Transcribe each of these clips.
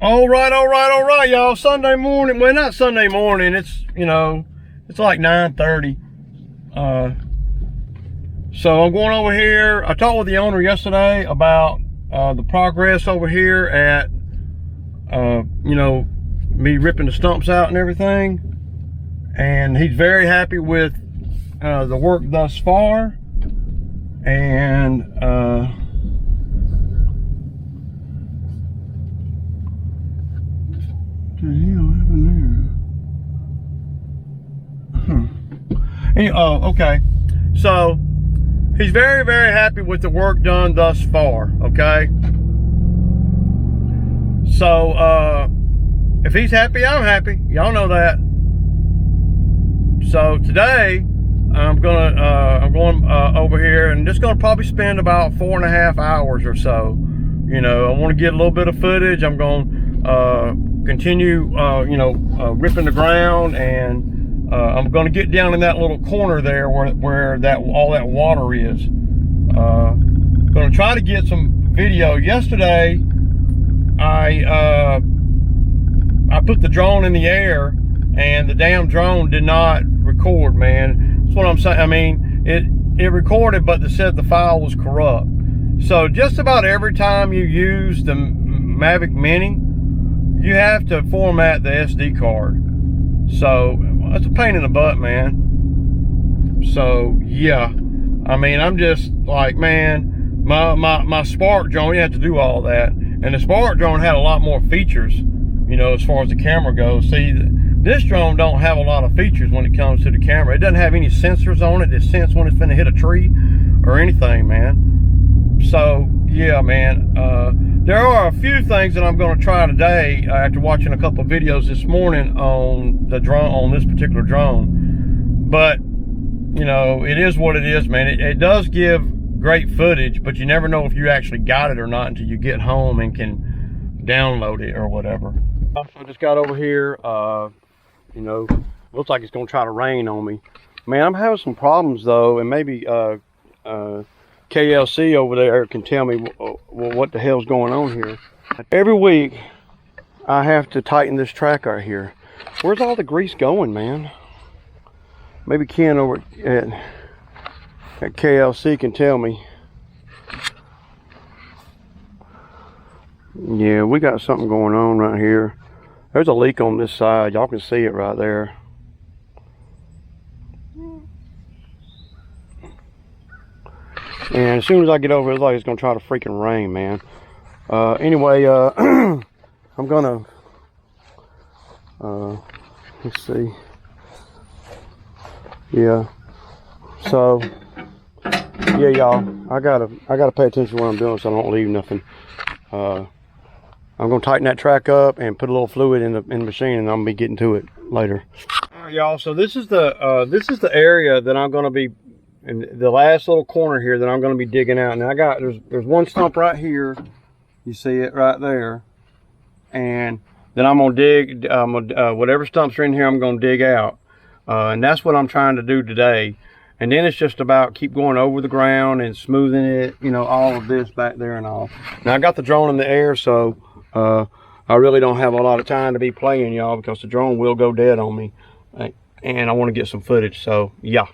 All right, y'all. Sunday morning. Well, not Sunday morning. It's, it's like 9:30. So I'm going over here. I talked with the owner yesterday about the progress over here at, me ripping the stumps out and everything. And he's very happy with the work thus far. And what the hell happened there? Okay. So he's very, very happy with the work done thus far. Okay. So if he's happy, I'm happy. Y'all know that. So today I'm going over here and just gonna probably spend about 4.5 hours or so. I want to get a little bit of footage. I'm going to continue ripping the ground, and I'm going to get down in that little corner there where all that water is. Going to try to get some video. Yesterday I put the drone in the air and the damn drone did not record, man. That's what I'm saying. I mean, it recorded, but it said the file was corrupt. So just about every time you use the Mavic Mini, you have to format the SD card. So that's a pain in the butt, man. So yeah, I mean, I'm just like, man, my Spark drone, you have to do all that. And the Spark drone had a lot more features, as far as the camera goes. See, this drone don't have a lot of features when it comes to the camera. It doesn't have any sensors on it that sense when it's finna hit a tree or anything, man. So yeah, man, there are a few things that I'm going to try today after watching a couple of videos this morning on the drone, on this particular drone. But it is what it is, man. It does give great footage, but you never know if you actually got it or not until you get home and can download it or whatever. I just got over here. Looks like it's going to try to rain on me. Man, I'm having some problems though, and maybe KLC over there can tell me what the hell's going on here. Every week I have to tighten this track right here. Where's all the grease going, man? Maybe Ken over at KLC can tell me. Yeah, we got something going on right here. There's a leak on this side. Y'all can see it right there. And as soon as I get over it, it's gonna try to freaking rain, man. Anyway, I'm gonna let's see. Yeah. So yeah, y'all, I gotta pay attention to what I'm doing so I don't leave nothing. I'm gonna tighten that track up and put a little fluid in the machine, and I'm gonna be getting to it later. All right, y'all. So this is the area that I'm gonna be. And the last little corner here that I'm going to be digging out. Now there's one stump right here. You see it right there. And then I'm going to dig, whatever stumps are in here, I'm going to dig out. And that's what I'm trying to do today. And then it's just about keep going over the ground and smoothing it, all of this back there and all. Now I got the drone in the air, so I really don't have a lot of time to be playing, y'all, because the drone will go dead on me. And I want to get some footage, so yeah.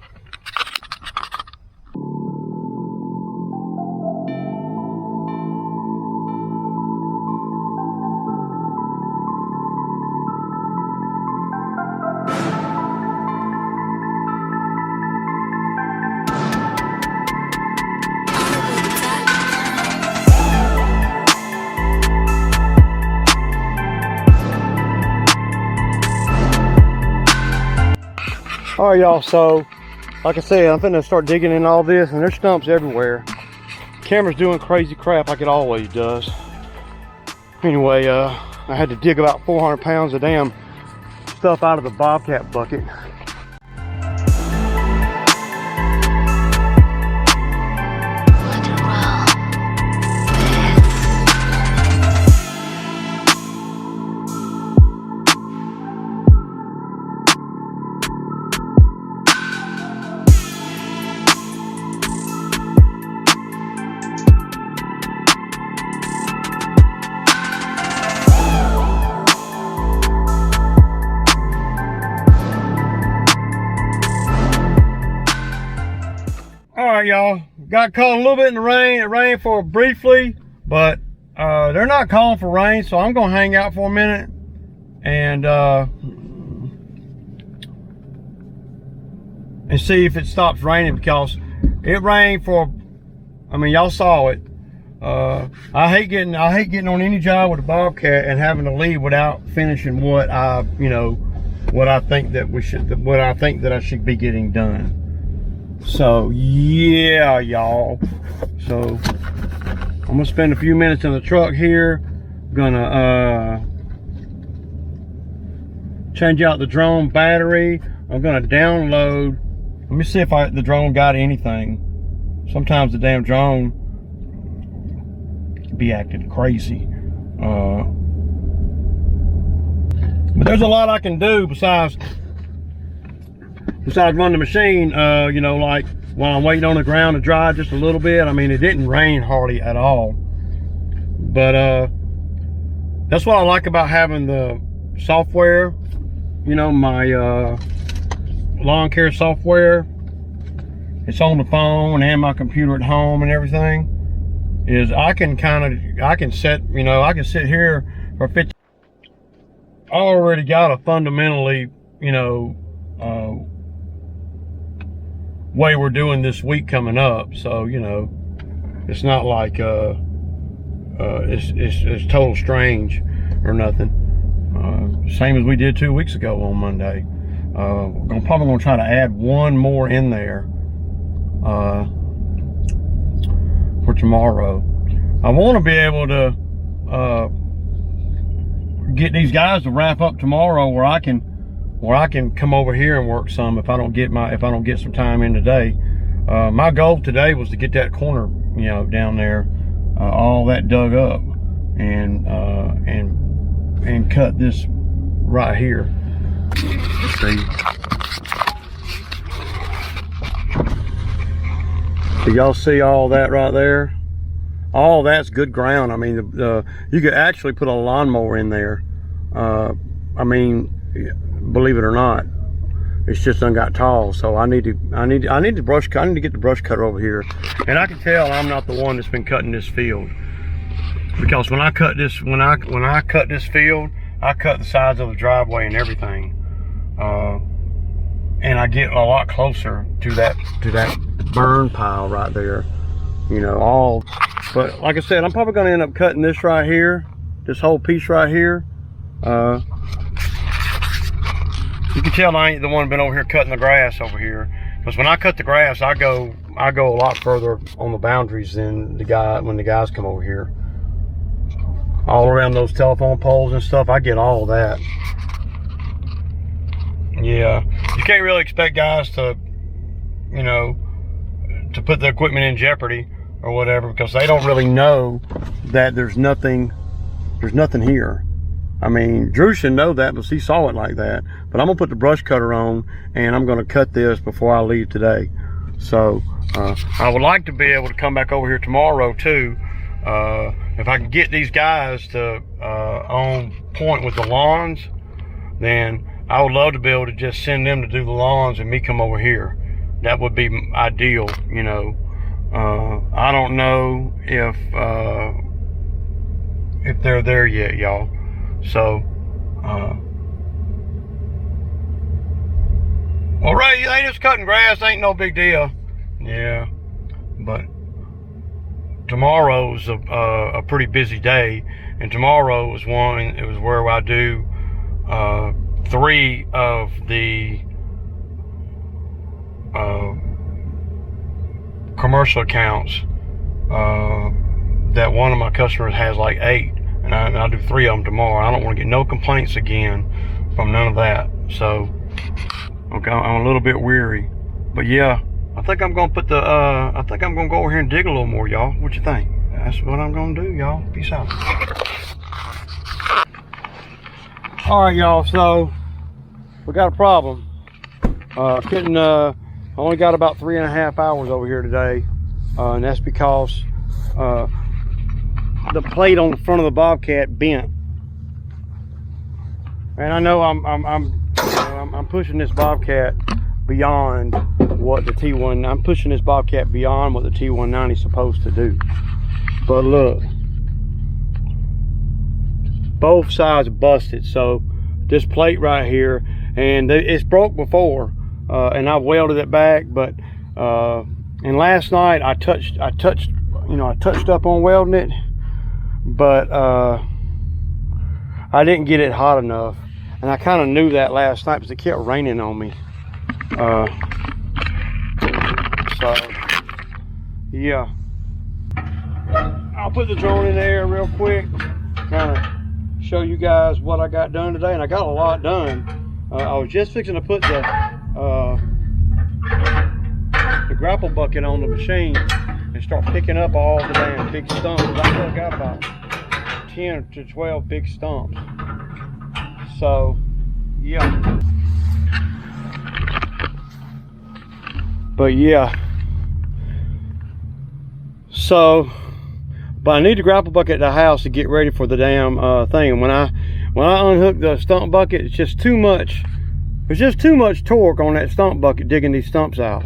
All right, y'all, so like I said, I'm finna start digging in all this, and there's stumps everywhere. Camera's doing crazy crap like it always does. Anyway, I had to dig about 400 pounds of damn stuff out of the Bobcat bucket. right, y'all. Got caught a little bit in the rain. It rained for briefly, but they're not calling for rain, so I'm gonna hang out for a minute and see if it stops raining, because it rained for, I mean, y'all saw it. I hate getting on any job with a Bobcat and having to leave without finishing what I think that I should be getting done. So yeah, y'all. So I'm gonna spend a few minutes in the truck here. Gonna change out the drone battery. I'm gonna download. Let me see if the drone got anything. Sometimes the damn drone be acting crazy. But there's a lot I can do besides run the machine, like while I'm waiting on the ground to dry just a little bit. I mean, it didn't rain hardly at all. But that's what I like about having the software, my lawn care software. It's on the phone and my computer at home and everything. Is I can sit here for 50. I already got a fundamentally, way we're doing this week coming up. So, it's not like it's total strange or nothing. Same as we did 2 weeks ago on Monday. I'm probably gonna try to add one more in there for tomorrow. I want to be able to get these guys to wrap up tomorrow, where I can come over here and work some if I don't get some time in today. My goal today was to get that corner, down there, all that dug up, and cut this right here. Let's see. So y'all see all that right there? All that's good ground. I mean, you could actually put a lawnmower in there. I mean, believe it or not, it's just done got tall. So I need to get the brush cutter over here. And I can tell I'm not the one that's been cutting this field, because when I cut this field, I cut the sides of the driveway and everything, and I get a lot closer to that burn pile right there. But like I said, I'm probably going to end up cutting this right here, this whole piece right here. You can tell I ain't the one been over here cutting the grass over here, because when I cut the grass, I go a lot further on the boundaries than when the guys come over here. All around those telephone poles and stuff, I get all of that. Yeah, you can't really expect guys to, to put the equipment in jeopardy or whatever, because they don't really know that there's nothing here. I mean, Drew should know that, because he saw it like that. But I'm gonna put the brush cutter on, and I'm gonna cut this before I leave today. So I would like to be able to come back over here tomorrow too, if I can get these guys to on point with the lawns. Then I would love to be able to just send them to do the lawns and me come over here. That would be ideal, I don't know if they're there yet, y'all. So, well, Ray, they just cutting grass, ain't no big deal. Yeah, but tomorrow's a pretty busy day, and tomorrow was where I do 3 of the commercial accounts that one of my customers has like 8, and I'll do 3 of them tomorrow. I don't want to get no complaints again from none of that. So okay, I'm a little bit weary, but yeah, I think I'm gonna go over here and dig a little more, y'all. What you think? That's what I'm gonna do, y'all. Peace out. All right, y'all, so we got a problem. I only got about 3.5 hours over here today, and that's because the plate on the front of the Bobcat bent. And I know I'm pushing this Bobcat beyond what the T1, I'm pushing this Bobcat beyond what the T190 is supposed to do. But look, both sides busted. So this plate right here, and it's broke before, and I've welded it back, but and last night I touched up on welding it, but I didn't get it hot enough, and I kind of knew that last night because it kept raining on me. So yeah, I'll put the drone in there real quick, kind of show you guys what I got done today, and I got a lot done. I was just fixing to put the grapple bucket on the machine and start picking up all the damn big stumps. I still got about 10 to 12 big stumps. So yeah, but yeah, so but I need the grapple bucket at the house to get ready for the damn thing. When I unhook the stump bucket, it's just too much. There's just too much torque on that stump bucket digging these stumps out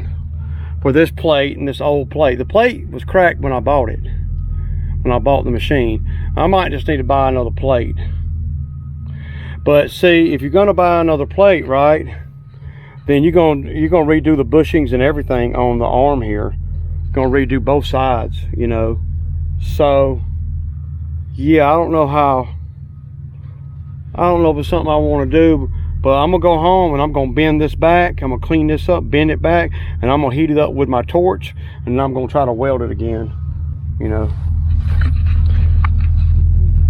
for this plate and this old plate. The plate was cracked when I bought it, when I bought the machine. I might just need to buy another plate. But see, if you're gonna buy another plate, right, then you're gonna redo the bushings and everything on the arm here. You're gonna redo both sides, you know. So yeah, I don't know if it's something I want to do, but I'm gonna go home and I'm gonna bend this back. I'm gonna clean this up, bend it back, and I'm gonna heat it up with my torch, and I'm gonna try to weld it again, you know.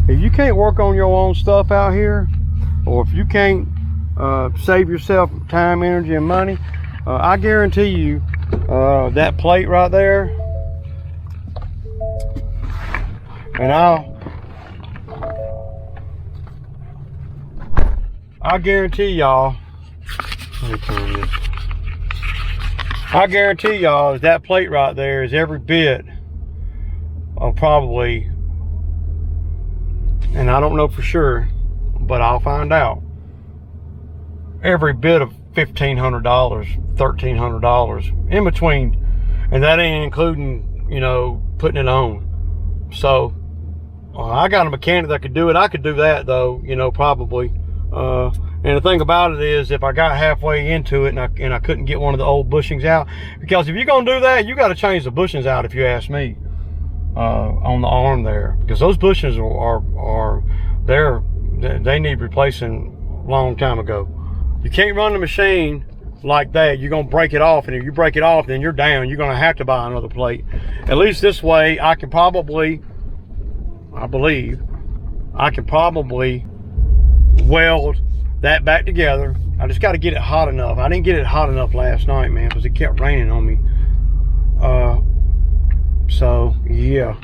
If you can't work on your own stuff out here, or if you can't save yourself time, energy, and money, I guarantee you that plate right there, and I guarantee y'all, I guarantee y'all that plate right there is every bit of probably, and I don't know for sure, but I'll find out, every bit of $1,500, $1,300 in between, and that ain't including, you know, putting it on. So I got a mechanic that could do it. I could do that though, you know, probably. And the thing about it is, if I got halfway into it and I couldn't get one of the old bushings out, because if you're gonna do that, you got to change the bushings out, if you ask me, on the arm there, because those bushings they need replacing a long time ago. You can't run the machine like that. You're gonna break it off, and if you break it off, then you're down. You're gonna have to buy another plate. At least this way, I can probably, I believe, I can probably weld that back together. I just got to get it hot enough. I didn't get it hot enough last night, man, because it kept raining on me. So yeah.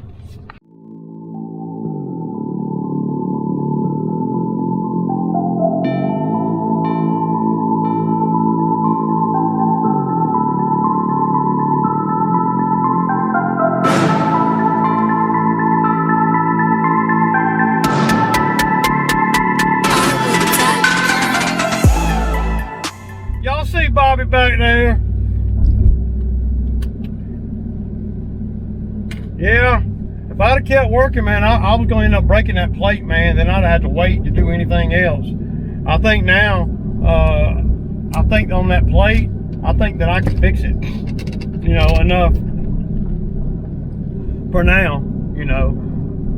Y'all see Bobby back there? Yeah, if I'd have kept working, man, I was going to end up breaking that plate, man. Then I'd have had to wait to do anything else. I think now, I think on that plate, I think that I can fix it, you know, enough for now, you know.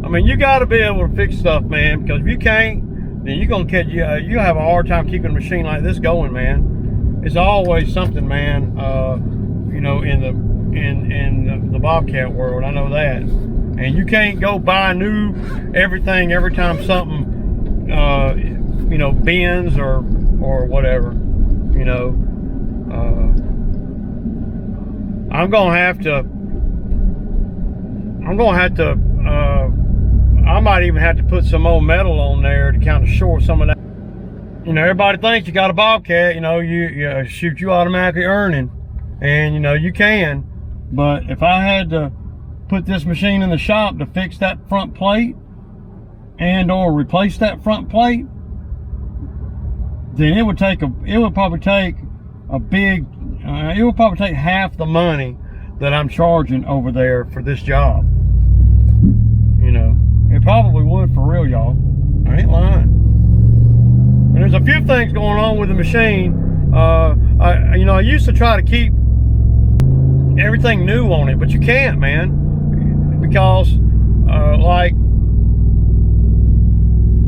I mean, you got to be able to fix stuff, man, because if you can't, then you're going to catch, you have a hard time keeping a machine like this going, man. It's always something, man, you know, in the Bobcat world. I know that. And you can't go buy new everything every time something, you know, bends or whatever, you know. I'm gonna have to, I might even have to put some more metal on there to kind of shore some of that. You know, everybody thinks you got a Bobcat, you know, you shoot, you automatically earning, and you know, you can. But if I had to put this machine in the shop to fix that front plate and or replace that front plate, then it would probably take a big it will probably take half the money that I'm charging over there for this job. You know, it probably would, for real, y'all. I ain't lying. And there's a few things going on with the machine. I used to try to keep everything new on it, but you can't, man, because like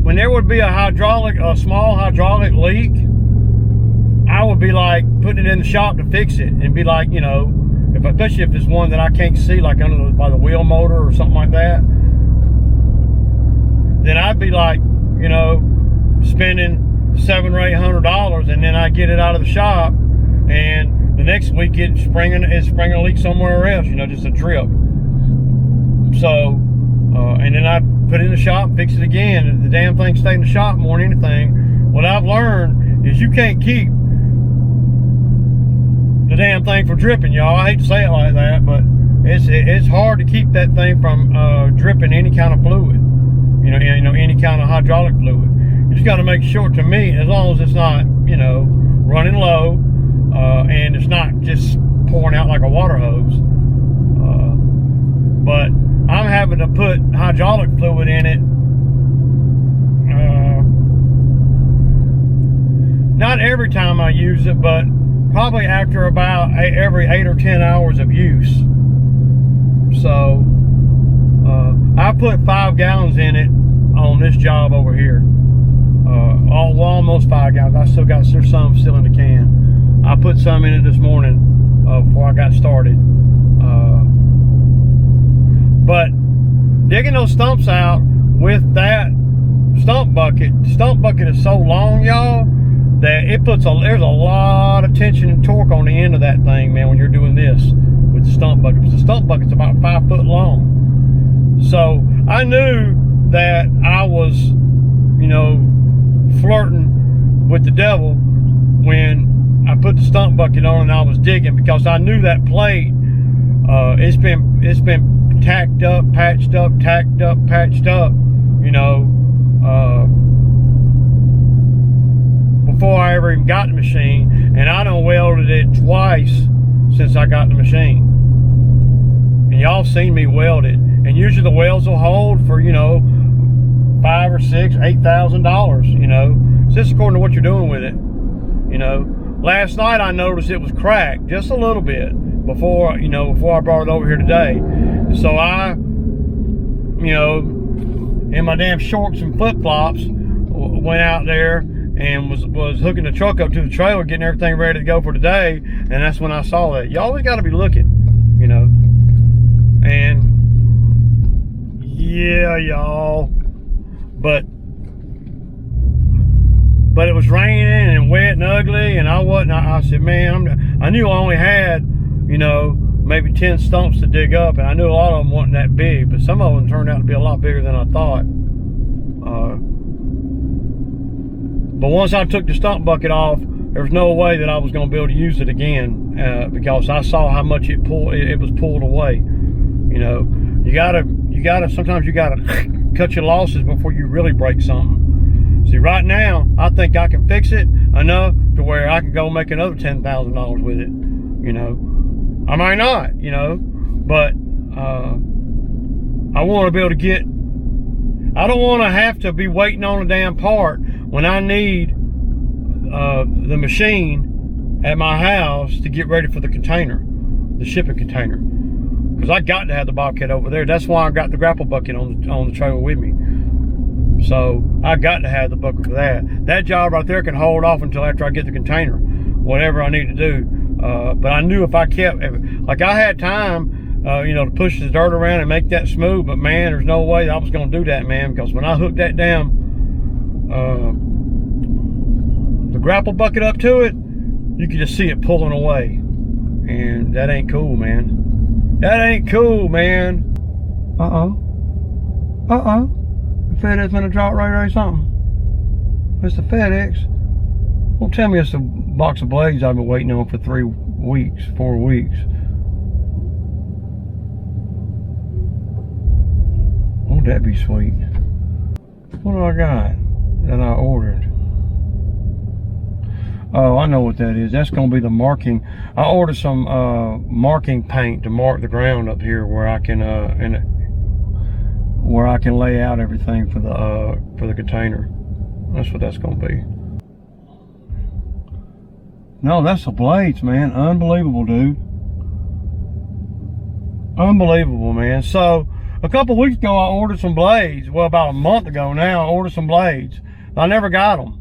when there would be a small hydraulic leak, I would be like putting it in the shop to fix it, and be like, you know, especially if it's one that I can't see, like by the wheel motor or something like that, then I'd be like, you know, spending $700 or $800, and then I get it out of the shop, and the next week it's springing a leak somewhere else, you know, just a drip. So, and then I put it in the shop, fix it again, and the damn thing stayed in the shop more than anything. What I've learned is you can't keep the damn thing from dripping, y'all. I hate to say it like that, but it's hard to keep that thing from dripping any kind of fluid, you know, any kind of hydraulic fluid. You just got to make sure, to me, as long as it's not, you know, running low, and it's not just pouring out like a water hose. But I'm having to put hydraulic fluid in it. Not every time I use it, but probably after about every 8 or 10 hours of use. So I put 5 gallons in it on this job over here. Almost 5 gallons. There's some still in the can. I put some in it this morning before I got started. But digging those stumps out with that stump bucket is so long, y'all, that there's a lot of tension and torque on the end of that thing, man, when you're doing this with the stump bucket. Because the stump bucket's about 5 foot long. So I knew that I was, you know, flirting with the devil when I put the stump bucket on and I was digging, because I knew that plate, it's been tacked up, patched up, tacked up, patched up, you know, before I ever even got the machine. And I done welded it twice since I got the machine. And y'all seen me weld it. And usually the welds will hold for, you know, $5,000 or $6,000, $8,000, you know. So this is according to what you're doing with it, you know. Last night I noticed it was cracked just a little bit before I brought it over here today. So I, you know, in my damn shorts and flip-flops, went out there and was hooking the truck up to the trailer, getting everything ready to go for today. And that's when I saw that. You always got to be looking, you know. And yeah, y'all, but it was raining and wet and ugly, and I said, man, I knew I only had, you know, maybe 10 stumps to dig up, and I knew a lot of them wasn't that big, but some of them turned out to be a lot bigger than I thought. But once I took the stump bucket off, there was no way that I was going to be able to use it again, because I saw how much it was pulled away. You know, sometimes you gotta cut your losses before you really break something. See, right now, I think I can fix it enough to where I can go make another $10,000 with it, you know. I might not, you know, but I want to be able to I don't want to have to be waiting on a damn part when I need the machine at my house to get ready for the container, the shipping container. Because I got to have the Bobcat over there. That's why I got the grapple bucket on the trailer with me. So I got to have the bucket for that. That job right there can hold off until after I get the container, whatever I need to do. But I knew if I kept, like I had time, you know, to push the dirt around and make that smooth. But man, there's no way I was going to do that, man. Because when I hooked that down, the grapple bucket up to it, you could just see it pulling away. And that ain't cool, man. That ain't cool, man. The FedEx gonna drop right there or something. It's the FedEx. Don't tell me it's a box of blades I've been waiting on for 4 weeks. Won't that be sweet? What do I got that I ordered? Oh, I know what that is. That's gonna be the marking. I ordered some marking paint to mark the ground up here where I can where I can lay out everything for the container. That's what that's gonna be. No, that's the blades, man. Unbelievable, dude. Unbelievable, man. So a couple weeks ago I ordered some blades. Well, about a month ago now, I ordered some blades. I never got them.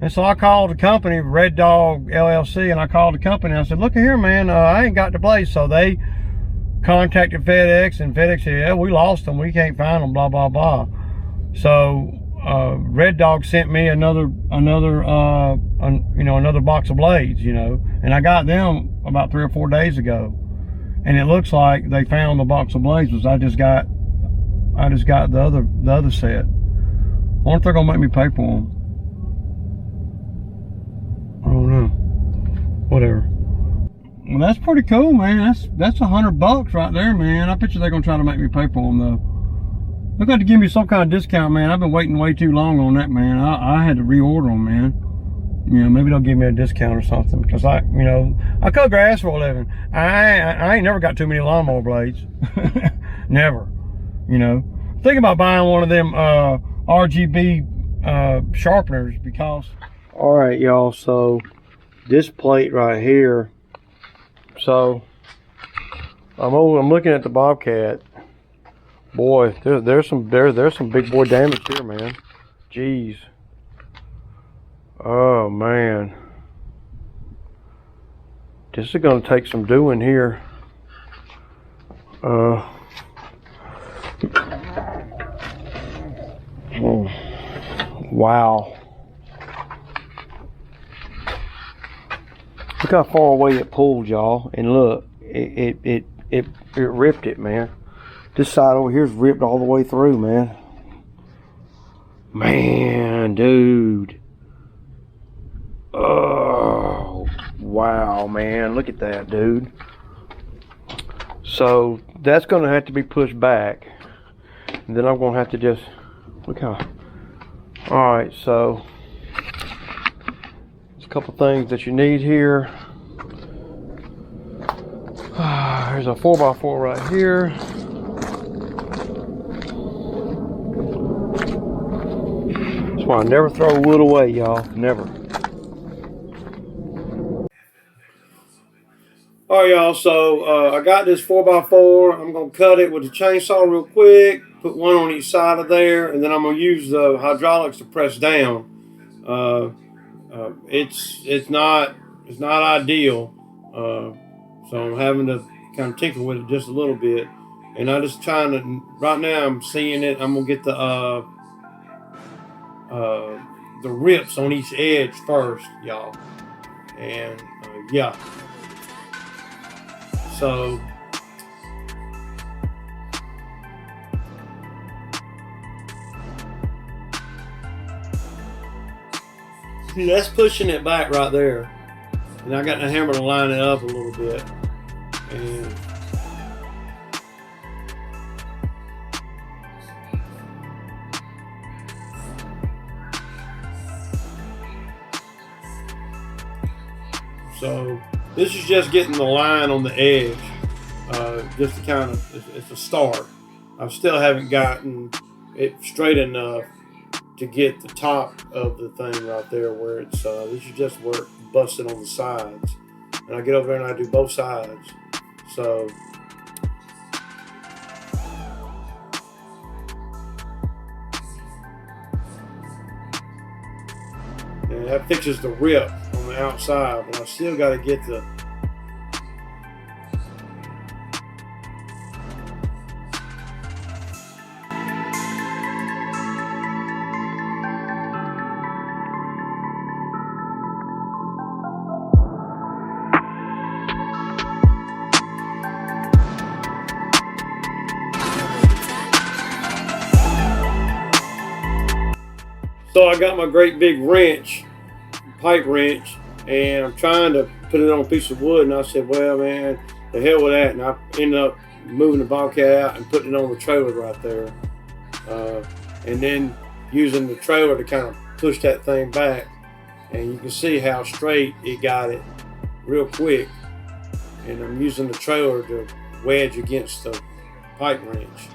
And so I called the company, Red Dog LLC, and I called the company. And I said, look here, man, I ain't got the blades. So they contacted FedEx, and FedEx said, yeah, we lost them. We can't find them, blah, blah, blah. So Red Dog sent me another box of blades, you know, and I got them about 3 or 4 days ago. And it looks like they found the box of blades, because I just got the other set. I wonder if they're gonna make me pay for them. I don't know. Whatever. Well, that's pretty cool, man. That's $100 right there, man. I bet you they're gonna try to make me pay for them though. They're going to give me some kind of discount, man. I've been waiting way too long on that, man. I had to reorder them, man. You know, maybe they'll give me a discount or something, because I cut grass for a living. I ain't never got too many lawnmower blades. Never. You know, thinking about buying one of them RGB sharpeners, because. All right, y'all. So this plate right here. So I'm looking at the Bobcat. Boy, there's some big boy damage here, man. Jeez. Oh man, this is gonna take some doing here. Oh, wow. Look how far away it pulled, y'all, and look, it ripped it, man. This side over here is ripped all the way through, man. Man, dude. Oh, wow, man. Look at that, dude. So that's going to have to be pushed back. And then I'm going to have to just, look how. All right, so there's a couple things that you need here. There's a 4x4 right here. That's why I never throw wood away, y'all. Never. All right, y'all. So I got this 4x4. I'm gonna cut it with a chainsaw real quick. Put one on each side of there, and then I'm gonna use the hydraulics to press down. It's not ideal. So I'm having to kind of tinker with it just a little bit. And I just trying to, right now I'm seeing it. I'm gonna get the rips on each edge first, y'all. And yeah. So that's pushing it back right there. And I got the hammer to line it up a little bit. And so this is just getting the line on the edge, just to kind of, it's a start. I still haven't gotten it straight enough to get the top of the thing right there where it's, this is just where it busted on the sides. And I get over there and I do both sides. So and that fixes the rip on the outside, but I still got to get the So I got my great big wrench, pipe wrench, and I'm trying to put it on a piece of wood, and I said, well, man, the hell with that. And I ended up moving the Bobcat out and putting it on the trailer right there. And then using the trailer to kind of push that thing back. and you can see how straight it got it real quick. And I'm using the trailer to wedge against the pipe wrench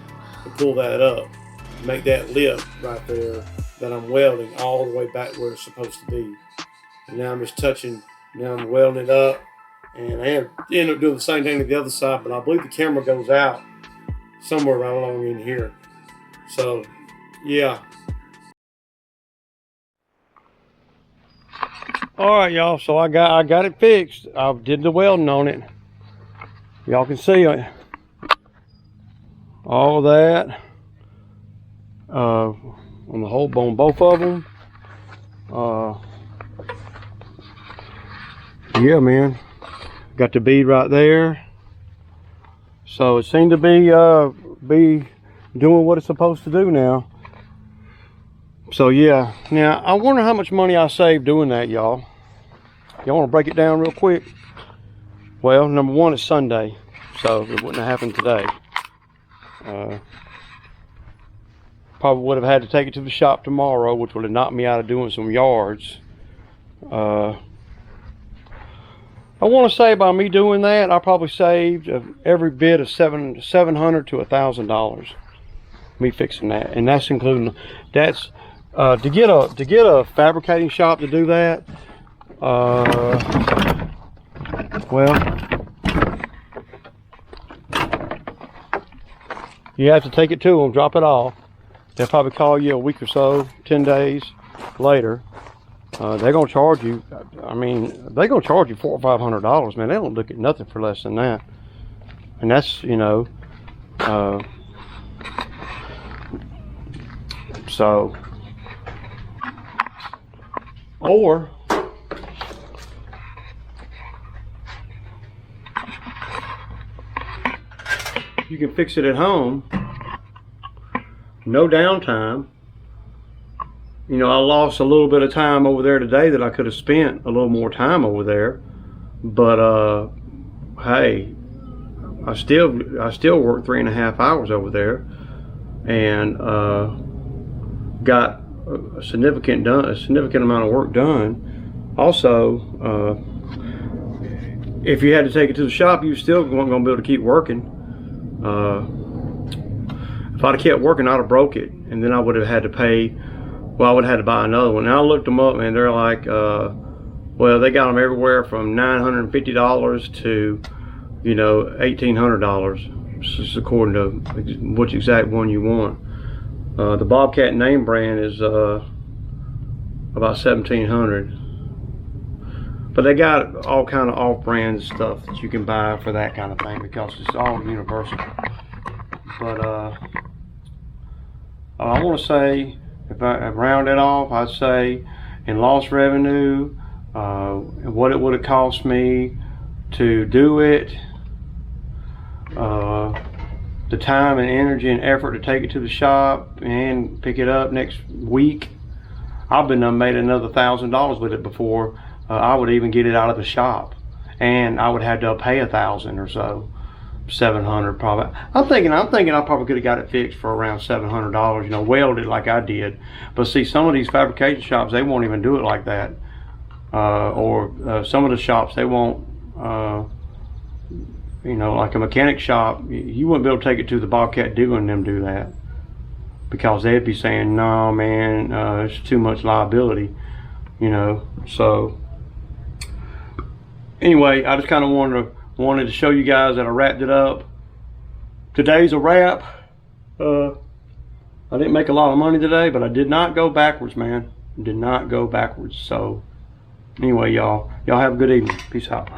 to pull that up, make that lip right there that I'm welding all the way back where it's supposed to be. And now I'm just touching, now I'm welding it up, and I end up doing the same thing to the other side, but I believe the camera goes out somewhere right along in here. So yeah. All right, y'all, so I got it fixed. I did the welding on it. Y'all can see it. All of that on the whole bone, both of them. Yeah, man, got the bead right there. So it seemed to be doing what it's supposed to do now. So yeah, now I wonder how much money I saved doing that, y'all. Y'all want to break it down real quick? Well, number one, it's Sunday, so it wouldn't have happened today. Probably would have had to take it to the shop tomorrow, which would have knocked me out of doing some yards. I want to say by me doing that, I probably saved every bit of $700 to $1,000. Me fixing that, and that's including to get a fabricating shop to do that. Well, you have to take it to them, drop it off. They'll probably call you a week or so, 10 days later. They're gonna charge you. I mean, they're gonna charge you $400 or $500, man. They don't look at nothing for less than that. And that's, you know, so, or you can fix it at home, no downtime. You know, I lost a little bit of time over there today that I could have spent a little more time over there, but hey, I still worked 3.5 hours over there, and got a significant amount of work done. Also, if you had to take it to the shop, you still weren't going to be able to keep working. If I'd have kept working, I'd have broke it, and then I would have had to pay. Well, I would have had to buy another one. Now I looked them up, and they're like, well, they got them everywhere from $950 to, you know, $1,800. Just according to which exact one you want. The Bobcat name brand is about $1,700. But they got all kind of off-brand stuff that you can buy for that kind of thing because it's all universal. But I want to say, if I round it off, I'd say in lost revenue, what it would have cost me to do it, the time and energy and effort to take it to the shop and pick it up next week, I've been made another $1,000 with it before I would even get it out of the shop, and I would have to pay $1,000 or so, $700 probably. I'm thinking I probably could have got it fixed for around $700. You know, welded like I did. But see, some of these fabrication shops, they won't even do it like that, or some of the shops they won't. You know, like a mechanic shop, you wouldn't be able to take it to the Bobcat dealer and them do that, because they'd be saying, no man, it's too much liability, you know. So anyway, I just kind of wanted to show you guys that I wrapped it up. Today's a wrap. I didn't make a lot of money today, but I did not go backwards, man. Did not go backwards. So anyway, y'all have a good evening. Peace out.